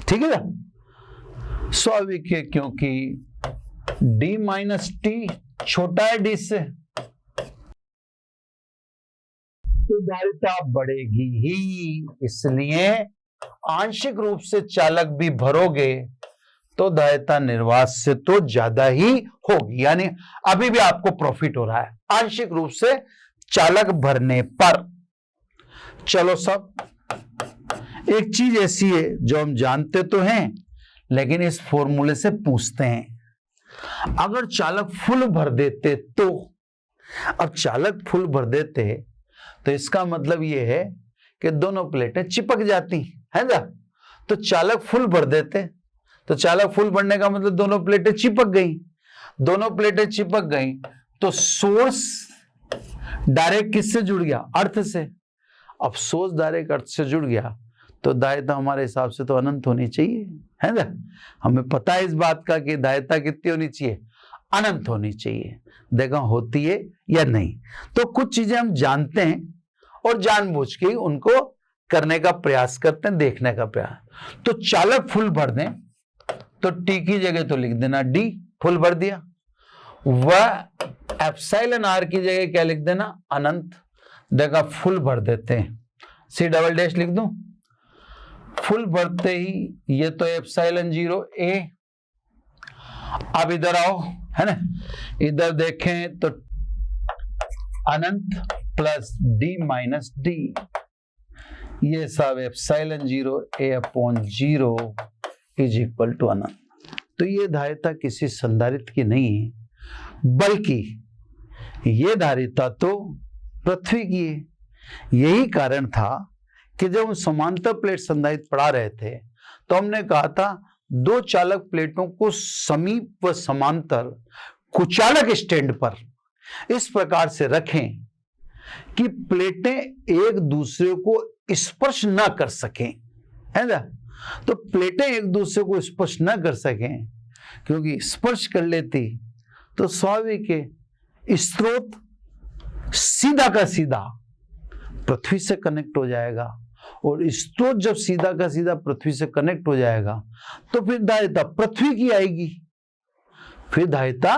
[SPEAKER 1] ठीक है ना, स्वाभाविक है क्योंकि डी माइनस टी छोटा है डी से, तो धारिता बढ़ेगी ही, इसलिए आंशिक रूप से चालक भी भरोगे तो दायित्व निर्वात से तो ज्यादा ही होगी, यानी अभी भी आपको प्रॉफिट हो रहा है आंशिक रूप से चालक भरने पर। चलो सब, एक चीज ऐसी है जो हम जानते तो हैं लेकिन इस फॉर्मूले से पूछते हैं, अगर चालक फुल भर देते तो, अब चालक फुल भर देते तो इसका मतलब यह है कि दोनों प्लेटें चिपक जाती है ना। तो चालक फुल भर देते तो चालक फुल भरने का मतलब दोनों प्लेटें चिपक गई, दोनों प्लेटें चिपक गई तो सोर्स डायरेक्ट किससे जुड़ गया? अर्थ से। अब सोर्स डायरेक्ट अर्थ से जुड़ गया तो दायित्व हमारे हिसाब से तो अनंत होनी चाहिए, है ना। हमें पता है इस बात का कि दायित्व कितनी होनी चाहिए? अनंत होनी चाहिए। देखो होती है या नहीं। तो कुछ चीजें हम जानते हैं और जानबूझ के उनको करने का प्रयास करते हैं, देखने का प्रयास। तो चालक फुल भर दें तो टी की जगह तो लिख देना डी, फुल भर दिया। वह एप्सिलॉन आर की जगह क्या लिख देना? अनंत। देखा फुल भर देते हैं, सी डबल डैश लिख दूं। फुल भरते ही ये तो एप्सिलॉन 0 ए। अब इधर आओ, है ना, इधर देखें तो अनंत प्लस डी माइनस डी, ये सब epsilon 0 A upon 0 is equal to अनंत। तो ये धारिता किसी संधारित्र की नहीं है बल्कि ये धारिता तो पृथ्वी की है। यही कारण था कि जब हम समांतर प्लेट संधारित्र पढ़ा रहे थे तो हमने कहा था दो चालक प्लेटों को समीप व समांतर कुचालक स्टैंड पर इस प्रकार से रखें कि प्लेटें एक दूसरे को स्पर्श न कर सकें, है ना। तो प्लेटें एक दूसरे को स्पर्श न कर सकें, क्योंकि स्पर्श कर लेती तो स्वाभाविक है स्रोत सीधा का सीधा पृथ्वी से कनेक्ट हो जाएगा, और स्रोत जब सीधा का सीधा पृथ्वी से कनेक्ट हो जाएगा तो फिर धारिता पृथ्वी की आएगी, फिर धारिता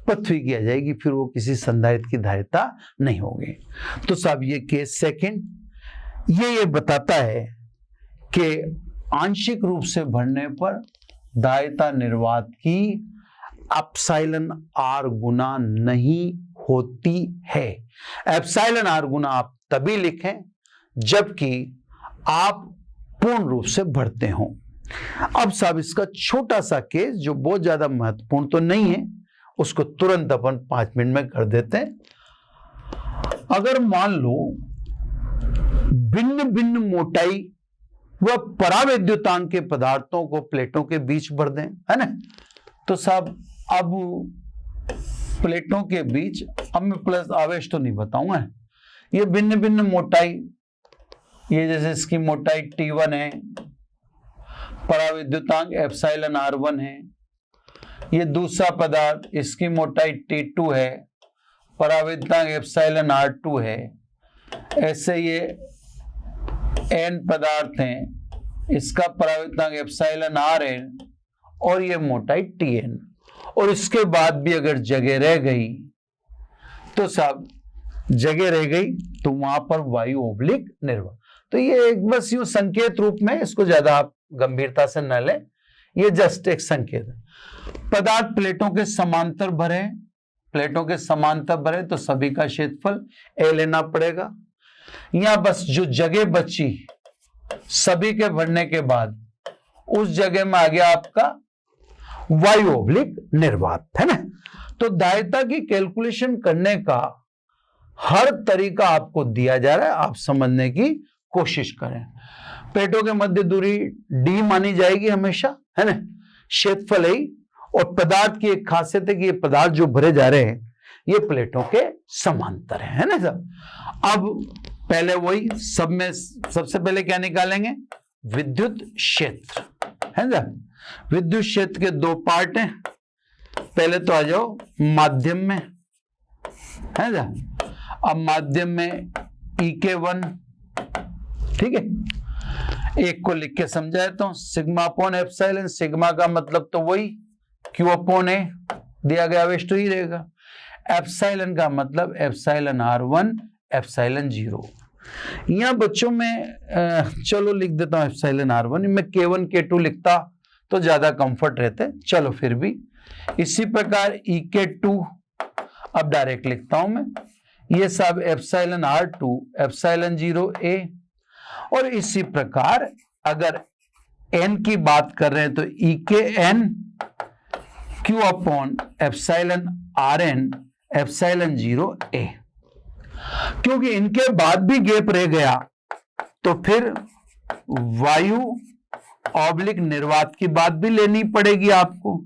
[SPEAKER 1] पृथ्वी की आ जाएगी, फिर वो किसी संधारित्र की धारिता नहीं होगी। तो साहब ये केस सेकंड ये बताता है कि आंशिक रूप से भरने पर दायित्व निर्वात की एप्सिलॉन आर गुना नहीं होती है। एप्सिलॉन आर गुना आप तभी लिखें जबकि आप पूर्ण रूप से भरते हो। अब साहब इसका छोटा सा केस जो बहुत ज्यादा महत्वपूर्ण तो नहीं है, उसको तुरंत अपन 5 मिनट में कर देते हैं। अगर मान लो भिन्न भिन्न मोटाई व परावैद्युतांक के पदार्थों को प्लेटों के बीच भर दें, है ना। तो साहब अब प्लेटों के बीच, अब मैं प्लस आवेश तो नहीं बताऊंगा, ये भिन्न भिन्न मोटाई, ये जैसे इसकी मोटाई T1 है, परावैद्युतांक एप्सिलॉन R1 है। ये दूसरा पदार्थ इसकी मोटाई T2 है, परावैद्युतांक एप्सिलॉन R2 है। ऐसे ये N पदार्थ हैं, इसका परावैद्युतांक एप्सिलॉन Rn और ये मोटाई Tn। और इसके बाद भी अगर जगह रह गई तो साहब जगह रह गई तो वहां पर वायु ओब्लिक निर्वात। तो ये एक बस यूं संकेत रूप में, इसको ज्यादा आप गंभीरता से न लें, ये जस्ट एक संकेत है। पदार्थ प्लेटों के समांतर भरे, प्लेटों के समांतर भरे तो सभी का क्षेत्रफल ए लेना पड़ेगा। यहां बस जो जगह बची सभी के भरने के बाद उस जगह में आ गया आपका वायु ओब्लिक निर्वात, है ना। तो दायित्व की कैलकुलेशन करने का हर तरीका आपको दिया जा रहा है, आप समझने की कोशिश करें। प्लेटों के मध्य दूरी डी मानी जाएगी हमेशा, है ना, क्षेत्रफल ही। और पदार्थ की एक खासियत है कि ये पदार्थ जो भरे जा रहे हैं ये प्लेटों के समांतर है ना सर। अब पहले वही सब में सबसे पहले क्या निकालेंगे? विद्युत क्षेत्र, है ना। विद्युत क्षेत्र के 2 पार्ट हैं। पहले तो आ जाओ माध्यम में, है ना। अब माध्यम में EK1, ठीक है। एक को लिख के समझाए तो सिग्मा अपॉन एप्सिलॉन, सिग्मा का मतलब तो वही Q अपॉन ए, दिया गया आवेश तो ही रहेगा। एप्सिलॉन का मतलब एप्सिलॉन R1 एप्सिलॉन 0, यहां बच्चों में चलो लिख देता हूं एप्सिलॉन R1, मैं K1 K2 लिखता तो ज्यादा कंफर्ट रहते, चलो फिर भी। इसी प्रकार EK2 अब डायरेक्ट लिखता हूं मैं, ये सब एप्सिलॉन R2 एप्सिलॉन 0A। और इसी प्रकार अगर n की बात कर रहे हैं तो EKN Q upon epsilon RN epsilon 0A। क्योंकि इनके बाद भी गैप रह गया तो फिर वायु ऑब्लिक निर्वात की बात भी लेनी पड़ेगी आपको।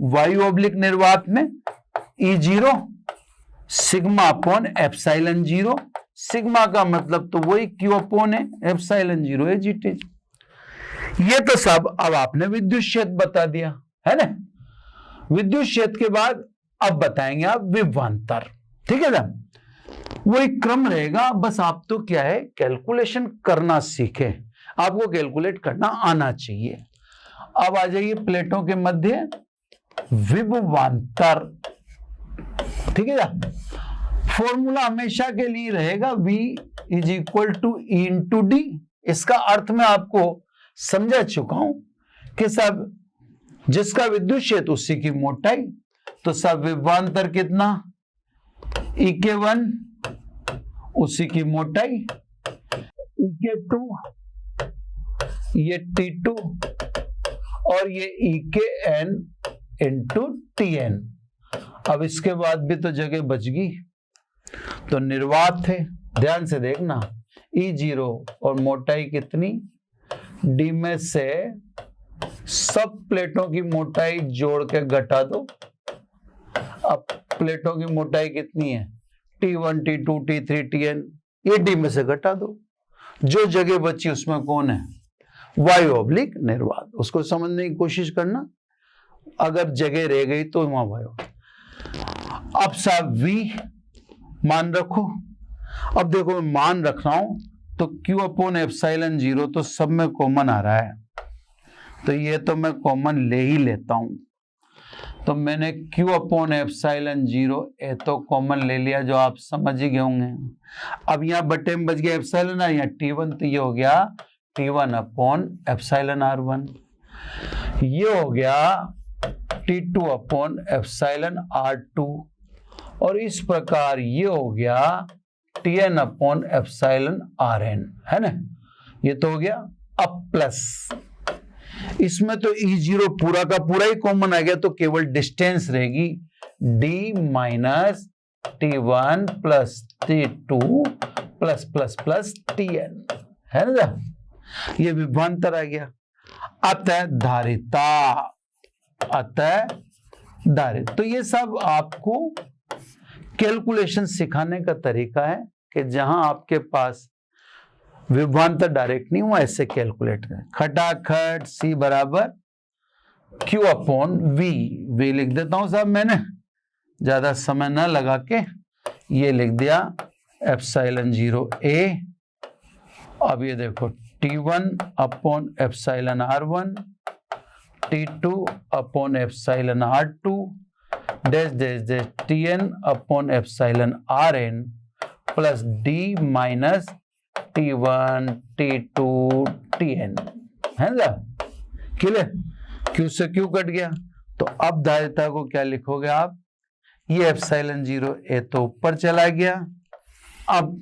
[SPEAKER 1] वायु ऑब्लिक निर्वात में E0 sigma upon epsilon 0, sigma का मतलब तो वही Q अपॉन है एप्सिलॉन 0 है जीटी। ये तो सब अब आपने विद्युत क्षेत्र बता दिया है ना। विद्युत क्षेत्र के बाद अब बताएंगे आप विभवांतर, ठीक है ना। वही क्रम रहेगा, बस आप तो क्या है कैलकुलेशन करना सीखे, आपको कैलकुलेट करना आना चाहिए। अब आ जाइए प्लेटों के मध्य विभवांतर, ठीक है ना। फॉर्मूला हमेशा के लिए रहेगा V is equal to E into D. इसका अर्थ मैं आपको समझा चुका हूं कि सब जिसका विद्युत क्षेत्र उसी की मोटाई, तो सब विभवांतर कितना EK1 उसी की मोटाई, EK2 ये T2 और ये EKN इंटू TN। अब इसके बाद भी तो जगह बच गई, तो निर्वात थे, ध्यान से देखना E0 और मोटाई कितनी D में से सब प्लेटों की मोटाई जोड़ के घटा दो। अब प्लेटों की मोटाई कितनी है T1 T2 T3 TN, ये D में से घटा दो। जो जगह बची उसमें कौन है वायु ऑब्लिक निर्वात, उसको समझने की कोशिश करना। अगर जगह रह गई तो वहां वायु। अब साहब V मान रखो। अब देखो मैं मान रख रहा हूं तो Q अपॉन एप्सिलॉन 0 तो सब में कॉमन आ रहा है, तो ये तो मैं कॉमन ले ही लेता हूं। तो मैंने Q अपॉन एप्सिलॉन 0A तो कॉमन ले लिया, जो आप समझ ही गए होंगे। अब यहाँ बटे में बच गया एप्सिलॉन R, यहाँ T1 तो ये हो गया T1 अपॉन एप्सिलॉन R1, ये हो गया T2 अपॉन एप्सिलॉन R2, और इस प्रकार ये हो गया Tn अपॉन एप्सिलॉन Rn, है ना। ये तो हो गया। अब प्लस इसमें तो E0 पूरा का पूरा ही कॉमन आ गया, तो केवल डिस्टेंस रहेगी D minus T1 plus T2 plus plus plus Tn, है ना। ये विभवांतर आ गया। अतः धारिता, अतः धारित। तो ये सब आपको कैलकुलेशन सिखाने का तरीका है कि जहां आपके पास विभवांतर डायरेक्ट नहीं हुआ ऐसे कैलकुलेट करें। खटाखट C बराबर Q अपॉन V लिख देता हूं साहब, मैंने ज्यादा समय ना लगा के ये लिख दिया एप्सिलॉन 0A। अब ये देखो T1 upon epsilon R1, T2 upon epsilon R2 dash dash dash Tn upon epsilon Rn plus D minus T1 T2 Tn, है ना। क्लियर, Q से Q कट गया। तो अब धारिता को क्या लिखोगे आप, ये एप्सिलॉन 0A तो ऊपर चला गया। अब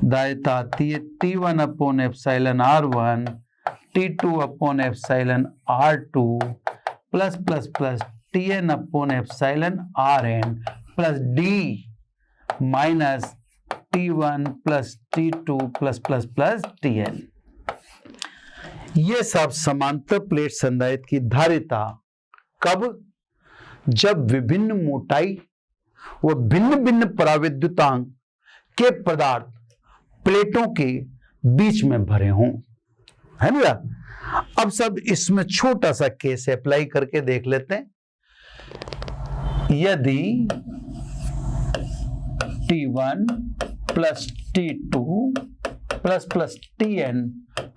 [SPEAKER 1] धारिता आती है T1 upon epsilon R1 T2 upon epsilon R2 plus plus plus Tn upon epsilon Rn plus D minus T1 plus T2 plus plus plus Tn। ये सब समांतर प्लेट संधारित्र की धारिता कब, जब विभिन्न मोटाई व भिन्न भिन्न पराविद्युतांक के पदार्थ प्लेटों के बीच में भरे हों, है ना। अब सब इसमें छोटा सा केस अप्लाई करके देख लेते हैं। यदि T1 plus T2 plus plus Tn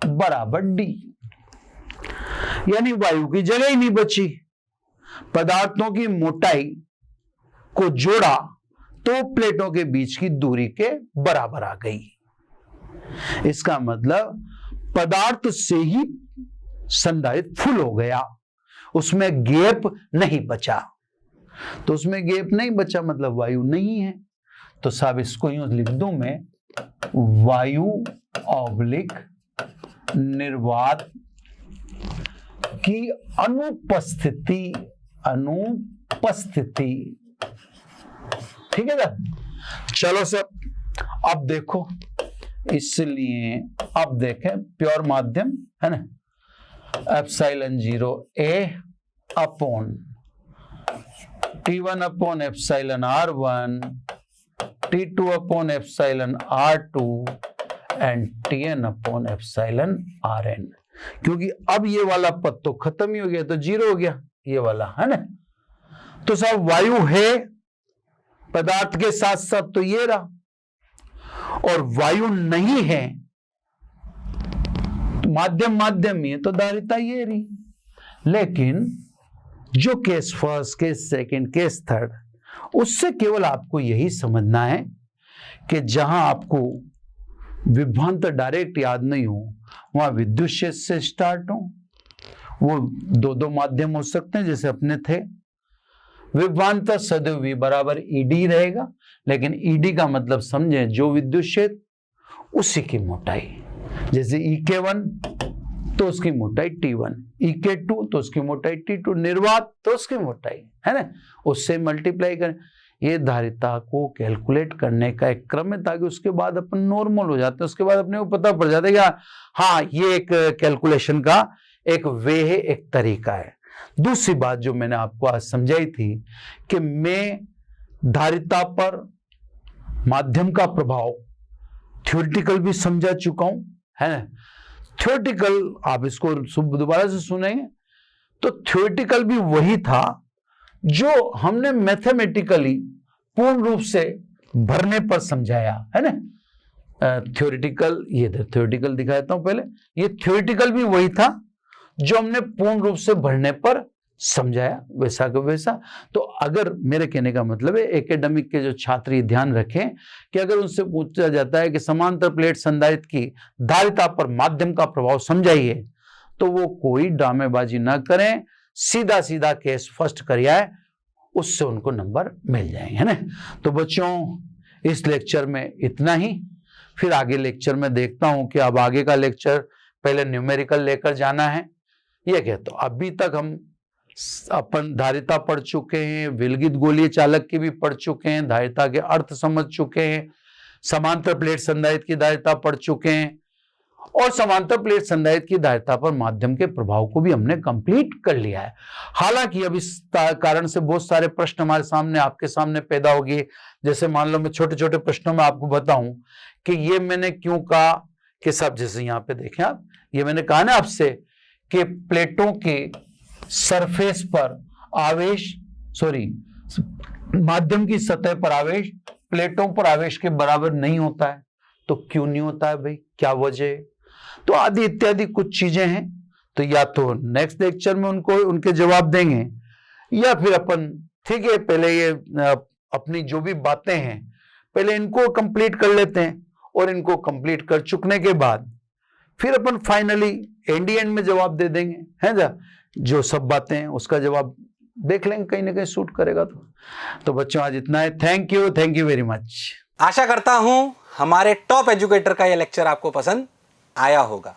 [SPEAKER 1] बराबर D, यानी वायु की जगह ही नहीं बची, पदार्थों की मोटाई को जोड़ा तो प्लेटों के बीच की दूरी के बराबर आ गई। इसका मतलब पदार्थ से ही संधारित्र फुल हो गया, उसमें गैप नहीं बचा। तो उसमें गैप नहीं बचा मतलब वायु नहीं है। तो साहब इसको यूं लिख दूं मैं, वायु ऑब्लिक निर्वात की अनुपस्थिति, ठीक है ना। चलो सर अब देखो, इसलिए अब देखें प्योर माध्यम है ना, epsilon 0 A upon T1 upon epsilon R1, T2 upon epsilon R2 and Tn upon epsilon Rn। क्योंकि अब ये वाला पद तो खत्म ही हो गया, तो 0 हो गया ये वाला, है ना। तो साहब वायु है पदार्थ के साथ साथ, तो ये रहा, और वायु नहीं है तो माध्यम ही है, तो धारिता ये रही। लेकिन जो case first, case second, case third, उससे केवल आपको यही समझना है कि जहां आपको विभवांतर डायरेक्ट याद नहीं हो, वहां विद्युत क्षेत्र से स्टार्ट हो। वो दो माध्यम हो सकते हैं जैसे अपने थे। विभवांतर सदैव V बराबर ED रहेगा, लेकिन ED का मतलब समझे जो विद्युत क्षेत्र उसी की मोटाई। जैसे EK1 तो उसकी मोटाई T1, EK2 तो उसकी मोटाई T2, निर्वात तो उसकी मोटाई, है ना, उससे मल्टीप्लाई करें। ये धारिता को कैलकुलेट करने का एक क्रम है, ताकि उसके बाद अपन नॉर्मल हो जाते हैं, उसके बाद अपने को पता पड़ जाता है कि हाँ ये एक कैलकुलेशन का एक वे है, एक तरीका है। दूसरी बात जो मैंने आपको आज समझाई थी कि मैं धारिता पर माध्यम का प्रभाव थ्योरेटिकल भी समझा चुका हूं, है ना। थ्योरेटिकल आप इसको दोबारा से सुनेंगे तो थ्योरेटिकल भी वही था जो हमने मैथमेटिकली पूर्ण रूप से भरने पर समझाया, है ना। थ्योरेटिकल, ये थ्योरेटिकल दिखा देता हूं पहले। ये थ्योरेटिकल भी वही था जो हमने पूर्ण रूप से भरने पर समझाया, वैसा का वैसा। तो अगर मेरे कहने का मतलब है एकेडमिक के जो छात्र ध्यान रखें कि अगर उनसे पूछा जाता है कि समांतर प्लेट संधारित्र की धारिता पर माध्यम का प्रभाव समझाइए, तो वो कोई ड्रामेबाजी ना करें, सीधा सीधा केस फर्स्ट करिए, उससे उनको नंबर मिल जाएंगे, है ना। तो बच्चों इस लेक्चर में इतना ही। फिर आगे लेक्चर में देखता हूं कि अब आगे का लेक्चर पहले न्यूमेरिकल लेकर जाना है। ये क्या, तो अभी तक हम अपन धारिता पढ़ चुके हैं, विलगित गोलीय चालक की भी पढ़ चुके हैं, धारिता के अर्थ समझ चुके हैं, समांतर प्लेट संधारित्र की धारिता पढ़ चुके हैं, और समांतर प्लेट संधारित्र की धारिता पर माध्यम के प्रभाव को भी हमने कंप्लीट कर लिया है। हालांकि अब इस कारण से बहुत सारे प्रश्न हमारे सामने, आपके सामने पैदा होगी। जैसे मान लो मैं छोटे छोटे प्रश्नों में आपको बताऊं कि ये मैंने क्यों कहा कि सब, जैसे यहाँ पे देखें आप, ये मैंने कहा ना आपसे कि प्लेटों के सरफेस पर आवेश, माध्यम की सतह पर आवेश प्लेटों पर आवेश के बराबर नहीं होता है। तो क्यों नहीं होता है भाई, क्या वजह है, तो आदि इत्यादि कुछ चीजें हैं। तो या तो नेक्स्ट लेक्चर में उनको उनके जवाब देंगे, या फिर अपन ठीक है पहले ये अपनी जो भी बातें हैं पहले इनको कंप्लीट कर लेते हैं, और इनको कंप्लीट कर चुकने के बाद फिर अपन फाइनली एंड में जवाब दे देंगे, है ना। जो सब बातें हैं उसका जवाब देख लेंगे, कहीं ना कहीं सूट करेगा। तो बच्चों आज इतना है। Thank you very much.
[SPEAKER 2] आशा करता हूं हमारे टॉप एजुकेटर का यह लेक्चर आपको पसंद आया होगा।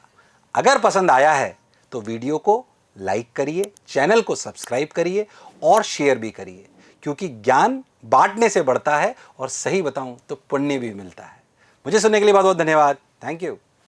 [SPEAKER 2] अगर पसंद आया है तो वीडियो को लाइक करिए, चैनल को सब्सक्राइब करिए और शेयर भी करिए, क्योंकि ज्ञान बांटने से बढ़ता है और सही बताऊं तो पुण्य भी मिलता है। मुझे सुनने के लिए बहुत बहुत धन्यवाद। Thank you.